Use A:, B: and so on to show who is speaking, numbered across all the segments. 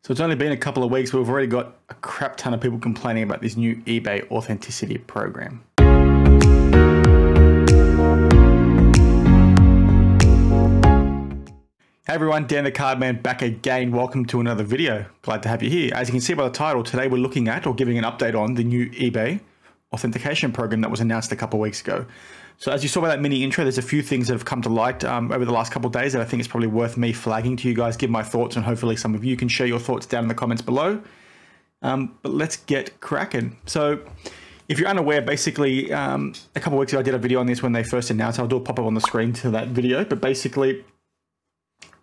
A: So it's only been a couple of weeks, but we've already got a crap ton of people complaining about this new eBay authenticity program. Hey everyone, Dan the Cardman back again. Welcome to another video. Glad to have you here. As you can see by the title, today we're looking at or giving an update on the new eBay authentication program that was announced a couple of weeks ago. So as you saw by that mini intro, there's a few things that have come to light over the last couple of days that I think it's probably worth me flagging to you guys, give my thoughts, and hopefully some of you can share your thoughts down in the comments below. But let's get cracking. So if you're unaware, basically a couple of weeks ago I did a video on this when they first announced. I'll do a pop-up on the screen to that video, but basically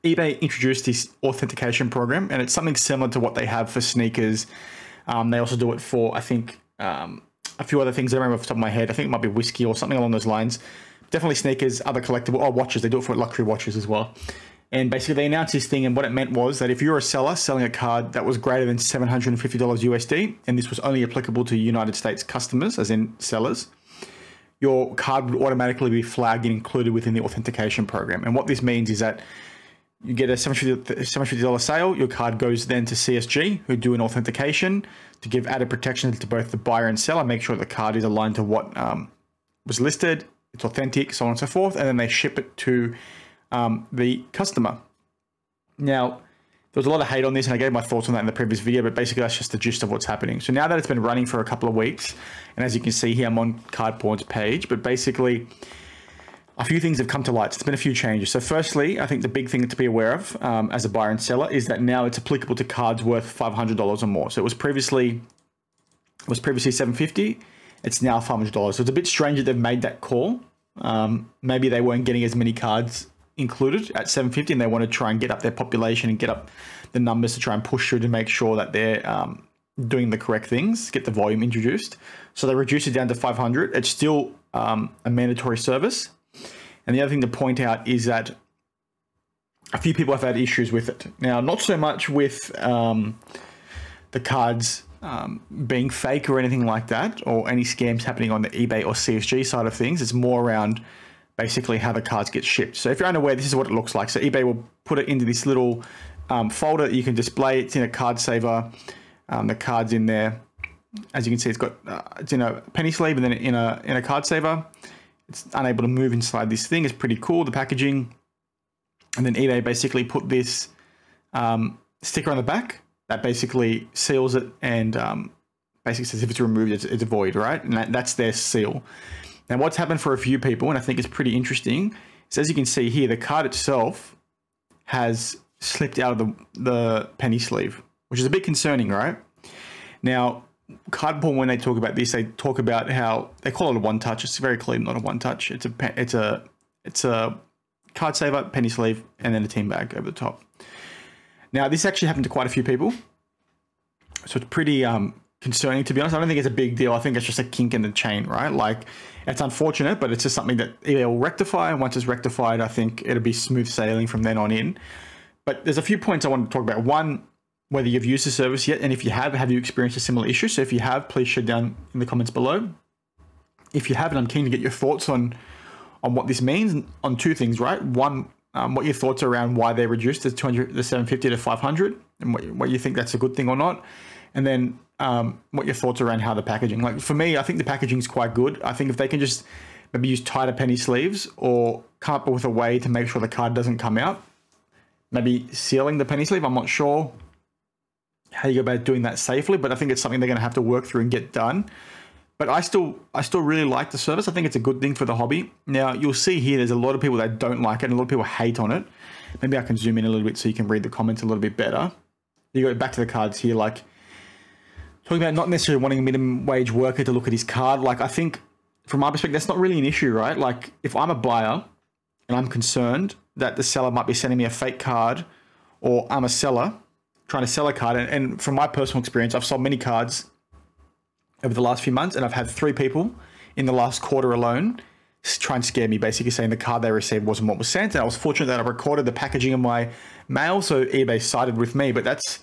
A: eBay introduced this authentication program, and it's something similar to what they have for sneakers. They also do it for, I think, a few other things I don't remember off the top of my head. I think it might be whiskey or something along those lines. Definitely sneakers, other collectible, watches. They do it for luxury watches as well. And basically they announced this thing, and what it meant was that if you're a seller selling a card that was greater than $750 USD, and this was only applicable to United States customers, as in sellers, your card would automatically be flagged and included within the authentication program. And what this means is that you get a $750 sale, your card goes then to CSG, who do an authentication to give added protection to both the buyer and seller, make sure the card is aligned to what was listed, it's authentic, so on and so forth, and then they ship it to the customer. Now, there was a lot of hate on this, and I gave my thoughts on that in the previous video, but basically that's just the gist of what's happening. So now that it's been running for a couple of weeks, and as you can see here, I'm on Cardporn's page, but basically a few things have come to light. There's been a few changes. So firstly, I think the big thing to be aware of as a buyer and seller is that now it's applicable to cards worth $500 or more. So it was previously $750. It's now $500. So it's a bit strange that they've made that call. Maybe they weren't getting as many cards included at $750, and they want to try and get up their population and get up the numbers to try and push through to make sure that they're doing the correct things, get the volume introduced. So they reduced it down to $500. It's still a mandatory service. And the other thing to point out is that a few people have had issues with it. Now, not so much with the cards being fake or anything like that, or any scams happening on the eBay or CSG side of things. It's more around basically how the cards get shipped. So if you're unaware, this is what it looks like. So eBay will put it into this little folder that you can display. It's in a card saver. The card's in there. As you can see, it's in a penny sleeve and then in a card saver. It's unable to move inside this thing. It's pretty cool, the packaging. And then eBay basically put this sticker on the back that basically seals it and basically says if it's removed, it's void, right? And that's their seal. Now, what's happened for a few people, and I think it's pretty interesting, is as you can see here, the card itself has slipped out of the penny sleeve, which is a bit concerning, right? Now, Cardporn, when they talk about this, they talk about how they call it a one touch. It's very clearly not a one touch. It's a card saver, penny sleeve, and then a team bag over the top. Now, this actually happened to quite a few people, so it's pretty concerning, to be honest. I don't think it's a big deal. I think it's just a kink in the chain, right? Like, it's unfortunate, but it's just something that eBay will rectify. And once it's rectified, I think it'll be smooth sailing from then on in. But there's a few points I want to talk about. One, whether you've used the service yet, and if you have you experienced a similar issue? So if you have, please share down in the comments below. If you haven't, I'm keen to get your thoughts on what this means on two things, right? One, what your thoughts are around why they reduced the $750 to $500, and what you think that's a good thing or not. And then what your thoughts around how the packaging. Like for me, I think the packaging is quite good. I think if they can just maybe use tighter penny sleeves or come up with a way to make sure the card doesn't come out, maybe sealing the penny sleeve. I'm not sure how you go about doing that safely, but I think it's something they're going to have to work through and get done. But I still really like the service. I think it's a good thing for the hobby. Now, you'll see here, there's a lot of people that don't like it, and a lot of people hate on it. Maybe I can zoom in a little bit so you can read the comments a little bit better. You go back to the cards here, like talking about not necessarily wanting a minimum wage worker to look at his card. Like, I think from my perspective, that's not really an issue, right? Like, if I'm a buyer and I'm concerned that the seller might be sending me a fake card, or I'm a seller trying to sell a card, and from my personal experience, I've sold many cards over the last few months, and I've had 3 people in the last quarter alone try and scare me, basically saying the card they received wasn't what was sent. And I was fortunate that I recorded the packaging of my mail, so eBay sided with me. But that's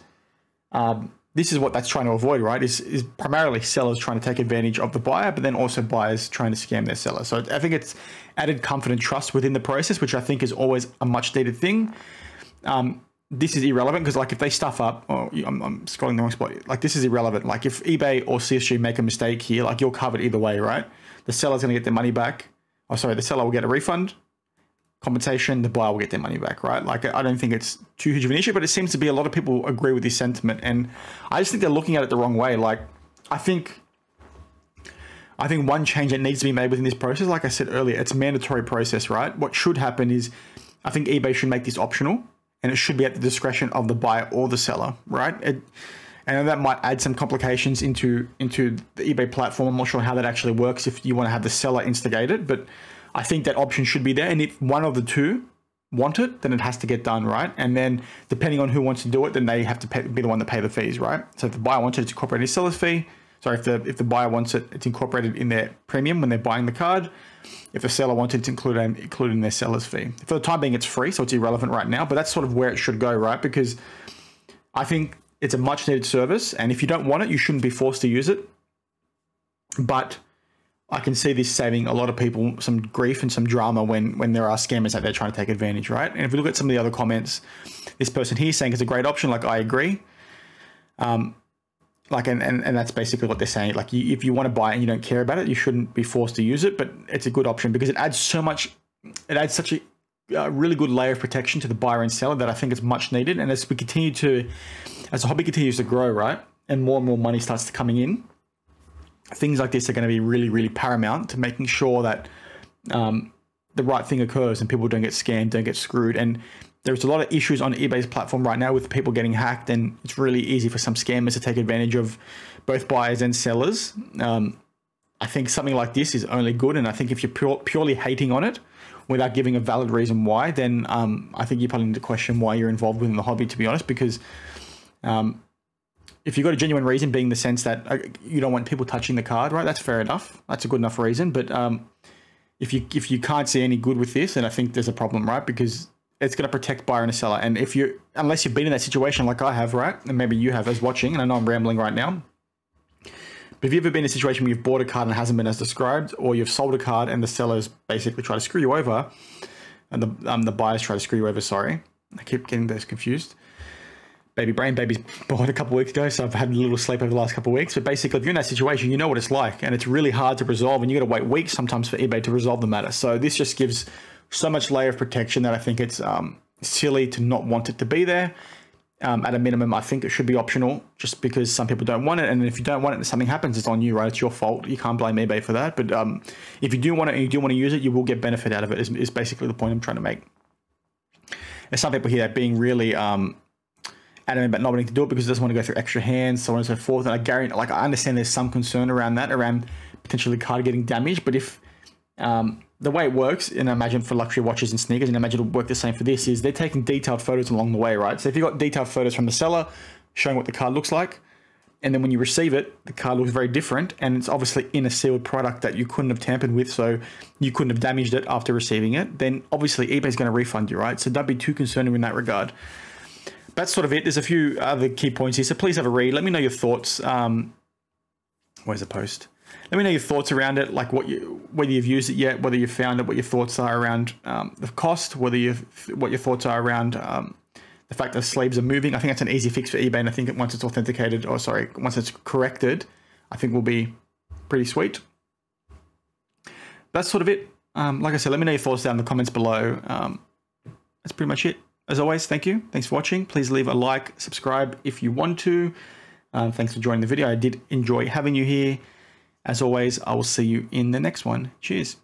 A: this is what that's trying to avoid, right? Is primarily sellers trying to take advantage of the buyer, but then also buyers trying to scam their seller. So I think it's added comfort and trust within the process, which I think is always a much needed thing. this is irrelevant because like if they stuff up, oh, I'm scrolling the wrong spot. Like this is irrelevant. Like if eBay or CSG make a mistake here, like you're covered either way, right? The seller's going to get their money back. Oh, sorry, the seller will get a refund, compensation. The buyer will get their money back, right? Like I don't think it's too huge of an issue, but it seems to be a lot of people agree with this sentiment, and I just think they're looking at it the wrong way. Like I think one change that needs to be made within this process, like I said earlier, it's a mandatory process, right? What should happen is I think eBay should make this optional, and it should be at the discretion of the buyer or the seller, right? And that might add some complications into the eBay platform. I'm not sure how that actually works if you want to have the seller instigate it, but I think that option should be there. And if one of the two want it, then it has to get done, right? And then depending on who wants to do it, then they have to be the one to pay the fees, right? So if the buyer wants it, it's incorporated in his seller's fee. Sorry, if the buyer wants it, it's incorporated in their premium when they're buying the card. If the seller wants it, it's included in their seller's fee. For the time being, it's free, so it's irrelevant right now, but that's sort of where it should go, right? Because I think it's a much needed service, and if you don't want it, you shouldn't be forced to use it. But I can see this saving a lot of people some grief and some drama when there are scammers out there trying to take advantage, right? And if we look at some of the other comments, this person here saying it's a great option, like I agree. Like, and that's basically what they're saying. Like if you want to buy it and you don't care about it, you shouldn't be forced to use it, but it's a good option because it adds such a really good layer of protection to the buyer and seller that I think is much needed. And as the hobby continues to grow, right, and more money starts coming in, things like this are going to be really, really paramount to making sure that the right thing occurs and people don't get scammed, don't get screwed. And there's a lot of issues on eBay's platform right now with people getting hacked, and it's really easy for some scammers to take advantage of both buyers and sellers. I think something like this is only good, and I think if you're purely hating on it without giving a valid reason why, then I think you probably need to question why you're involved within the hobby, to be honest, because if you've got a genuine reason, being the sense that you don't want people touching the card, right, that's fair enough. That's a good enough reason. But if you can't see any good with this, then I think there's a problem, right? Because it's going to protect buyer and a seller. And unless you've been in that situation like I have, right, and maybe you have as watching, and I know I'm rambling right now, but have you ever been in a situation where you've bought a card and it hasn't been as described, or you've sold a card and the sellers basically try to screw you over, and the buyers try to screw you over, sorry. I keep getting those confused. Baby's born a couple of weeks ago, so I've had a little sleep over the last couple of weeks. But basically, if you're in that situation, you know what it's like, and it's really hard to resolve, and you got to wait weeks sometimes for eBay to resolve the matter. So this just gives so much layer of protection that I think it's silly to not want it to be there. At a minimum, I think it should be optional, just because some people don't want it, and if you don't want it and something happens, it's on you, right? It's your fault. You can't blame eBay for that. But if you do want it and you do want to use it, you will get benefit out of it. Is basically the point I'm trying to make. There's some people here that being really adamant about not wanting to do it because it doesn't want to go through extra hands, so on and so forth. And I guarantee, like, I understand there's some concern around that, around potentially the card getting damaged. But if the way it works, and I imagine for luxury watches and sneakers, and I imagine it'll work the same for this, is they're taking detailed photos along the way, right? So if you've got detailed photos from the seller showing what the card looks like, and then when you receive it, the card looks very different, and it's obviously in a sealed product that you couldn't have tampered with, so you couldn't have damaged it after receiving it, then obviously eBay's going to refund you, right? So don't be too concerned in that regard. That's sort of it. There's a few other key points here, so please have a read. Let me know your thoughts. Where's the post? Let me know your thoughts around it, like whether you've used it yet, whether you've found it, what your thoughts are around the cost, what your thoughts are around the fact that sleeves are moving. I think that's an easy fix for eBay, and I think once it's authenticated, or sorry, once it's corrected, I think will be pretty sweet. That's sort of it. Like I said, let me know your thoughts down in the comments below. That's pretty much it. As always, thank you. Thanks for watching. Please leave a like, subscribe if you want to. Thanks for joining the video. I did enjoy having you here. As always, I will see you in the next one. Cheers.